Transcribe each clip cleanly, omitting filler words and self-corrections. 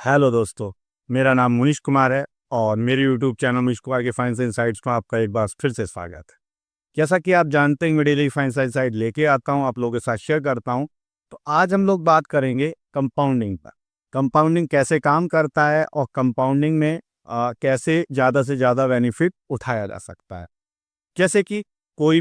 Hello दोस्तों, मेरा नाम मुनीश कुमार है और मेरे यूट्यूब चैनल मुनीश कुमार के फाइनेंस इनसाइट्स में आपका एक बार फिर से स्वागत है। जैसा कि आप जानते हैं, मैं डेली फाइनेंस इनसाइट लेके आता हूं, आप लोगों के साथ शेयर करता हूं। तो आज हम लोग बात करेंगे कंपाउंडिंग पर। कंपाउंडिंग कैसे काम करता है और कंपाउंडिंग में कैसे ज़्यादा से ज़्यादा बेनिफिट उठाया जा सकता है। जैसे कि कोई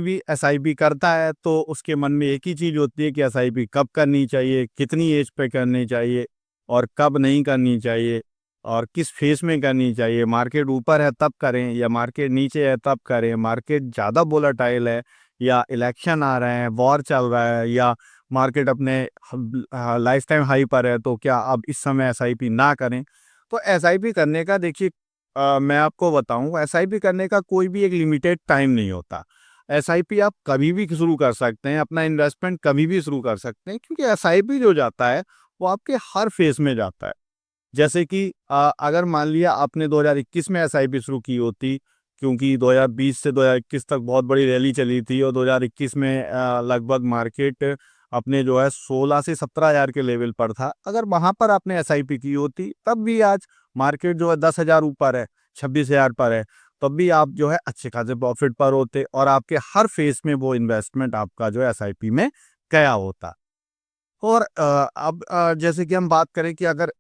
भी एसआईपी करता है तो उसके मन में एक ही चीज़ होती है कि एसआईपी कब करनी चाहिए, कितनी एज पे करनी चाहिए और कब नहीं करनी चाहिए और किस फेस में करनी चाहिए। मार्केट ऊपर है तब करें या मार्केट नीचे है तब करें, मार्केट ज़्यादा वोलेटाइल है या इलेक्शन आ रहे हैं, वॉर चल रहा है या मार्केट अपने लाइफ टाइम हाई पर है, तो क्या अब इस समय एसआईपी ना करें। तो एसआईपी करने का देखिए, मैं आपको बताऊं, एसआईपी करने का कोई भी एक लिमिटेड टाइम नहीं होता। एसआईपी आप कभी भी शुरू कर सकते हैं, अपना इन्वेस्टमेंट कभी भी शुरू कर सकते हैं, क्योंकि एसआईपी जो जाता है वो आपके हर फेज में जाता है। जैसे कि अगर मान लिया आपने 2021 में एसआईपी शुरू की होती, क्योंकि 2020 से 2021 तक बहुत बड़ी रैली चली थी और 2021 में लगभग मार्केट अपने जो है 16 से 17 हज़ार के लेवल पर था। अगर वहां पर आपने एसआईपी की होती तब भी आज मार्केट जो है 10 हज़ार ऊपर है, 26 हज़ार पर है, तब भी आप जो है अच्छे खासे प्रॉफिट पर होते और आपके हर फेज में वो इन्वेस्टमेंट आपका जो है एसआईपी में गया होता। और अब जैसे कि हम बात करें कि अगर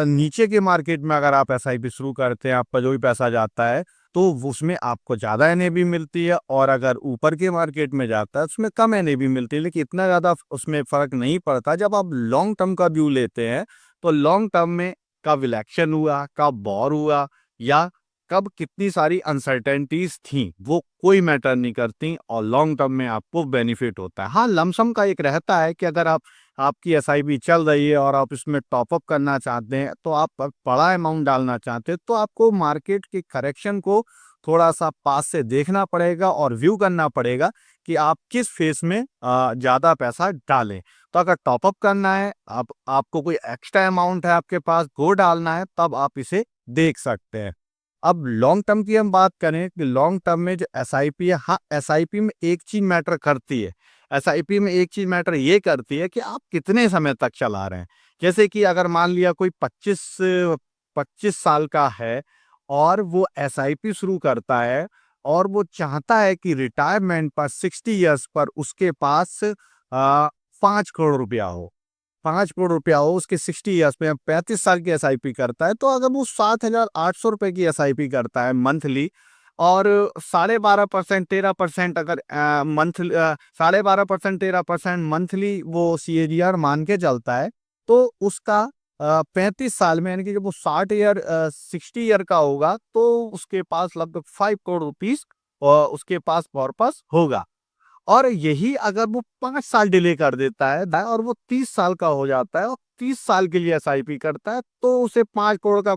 नीचे के मार्केट में अगर आप एसआईपी शुरू करते हैं, आपका जो भी पैसा जाता है तो उसमें आपको ज़्यादा एनएवी मिलती है, और अगर ऊपर के मार्केट में जाता है उसमें कम एनएवी मिलती है, लेकिन इतना ज़्यादा उसमें फ़र्क नहीं पड़ता। जब आप लॉन्ग टर्म का व्यू लेते हैं तो लॉन्ग टर्म में कब इलेक्शन हुआ, कब वॉर हुआ या कब कितनी सारी अनसर्टेनिटीज थी, वो कोई मैटर नहीं करती और लॉन्ग टर्म में आपको बेनिफिट होता है। हाँ, लमसम का एक रहता है कि अगर आपकी एसआईपी चल रही है और आप इसमें टॉपअप करना चाहते हैं, तो आप बड़ा अमाउंट डालना चाहते हैं, तो आपको मार्केट के करेक्शन को थोड़ा सा पास से देखना पड़ेगा और व्यू करना पड़ेगा कि आप किस फेस में ज़्यादा पैसा डालें। तो अगर टॉपअप करना है, आपको कोई एक्स्ट्रा अमाउंट है आपके पास, वो डालना है, तब आप इसे देख सकते हैं। अब लॉन्ग टर्म की हम बात करें कि लॉन्ग टर्म में जो एसआईपी है, हाँ, एसआईपी में एक चीज मैटर करती है। एसआईपी में एक चीज मैटर ये करती है कि आप कितने समय तक चला रहे हैं। जैसे कि अगर मान लिया कोई 25 साल का है और वो एसआईपी शुरू करता है और वो चाहता है कि रिटायरमेंट पर 60 ईयर्स पर उसके पास 5 करोड़ रुपया हो, 5 करोड़ रुपया हो उसके 60 ईयर्स में, 35 साल की एसआईपी करता है, तो अगर वो 7,800 रुपए की एसआईपी करता है मंथली और 12.5%, 13% अगर मंथ 12.5%, 13% मंथली वो सीएजीआर मान के चलता है, तो उसका 35 साल में, यानी कि जब वो 60 ईयर का होगा, तो उसके पास लगभग 5 करोड़ रुपीज उसके पास पर्पस होगा। और यही अगर वो 5 साल डिले कर देता है और वो 30 साल का हो जाता है और 30 साल के लिए एसआईपी करता है, तो उसे 5 करोड़ का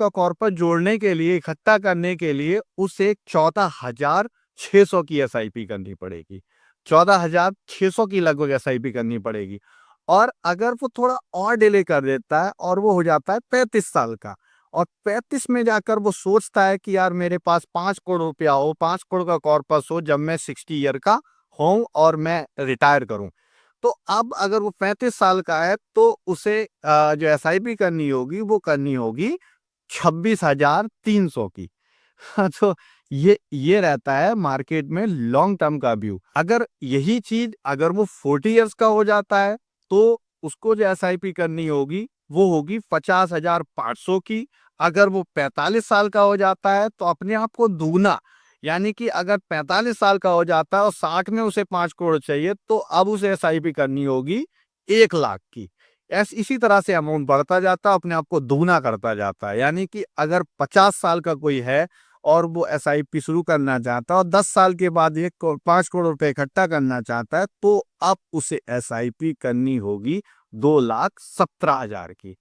कॉर्पस जोड़ने के लिए, इकट्ठा करने के लिए उसे 14,600 की एसआईपी करनी पड़ेगी। 14,600 की लगभग एसआईपी करनी पड़ेगी। और अगर वो थोड़ा और डिले कर देता है और वो हो जाता है 35 साल का, और 35 में जाकर वो सोचता है कि यार मेरे पास 5 करोड़ रुपया हो, 5 करोड़ का कॉर्पस हो जब मैं 60 ईयर का हूं और मैं रिटायर करूं, तो अब अगर वो 35 साल का है तो उसे जो एसआईपी करनी होगी वो करनी होगी 26,300 की। तो ये रहता है मार्केट में लॉन्ग टर्म का व्यू। अगर यही चीज अगर वो 40 ईयर्स का हो जाता है, तो उसको जो एसआईपी करनी होगी वो होगी 50,500 की। अगर वो 45 साल का हो जाता है तो अपने आप को दुगना, यानी कि अगर 45 साल का हो जाता है और 60 में उसे 5 करोड़ चाहिए, तो अब उसे एसआईपी करनी होगी 1 लाख की। इसी तरह से अमाउंट बढ़ता जाता है, अपने आप को दुगना करता जाता है। यानी कि अगर 50 साल का कोई है और वो एसआईपी शुरू करना चाहता है और 10 साल के बाद 5 करोड़ रुपए इकट्ठा करना चाहता है, तो अब उसे एसआईपी करनी होगी 2,17,000 की।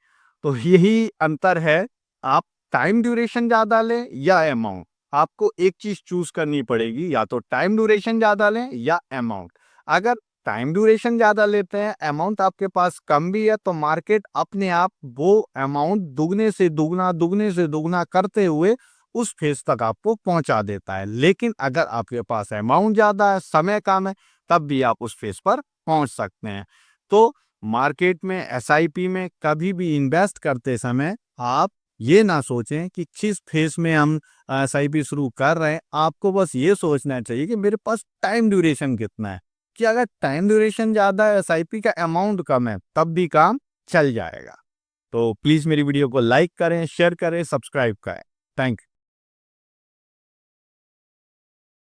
तो यही अंतर है। आप टाइम ड्यूरेशन ज्यादा लें या अमाउंट, आपको एक चीज चूज करनी पड़ेगी, या तो टाइम ड्यूरेशन ज्यादा लें या अमाउंट। अगर टाइम ड्यूरेशन ज्यादा लेते हैं, अमाउंट आपके पास कम भी है, तो मार्केट अपने आप वो अमाउंट दुगने से दुगना करते हुए उस फेज तक आपको पहुंचा देता है। लेकिन अगर आपके पास अमाउंट ज्यादा है, समय कम है, तब भी आप उस फेज पर पहुंच सकते हैं। तो मार्केट में एसआईपी में कभी भी इन्वेस्ट करते समय आप ये ना सोचें कि किस फेज में हम एसआईपी शुरू कर रहे हैं। आपको बस ये सोचना चाहिए कि मेरे पास टाइम ड्यूरेशन कितना है, कि अगर टाइम ड्यूरेशन ज़्यादा है, एसआईपी का अमाउंट कम है, तब भी काम चल जाएगा। तो प्लीज़ मेरी वीडियो को लाइक करें, शेयर करें, सब्सक्राइब करें। Thank you.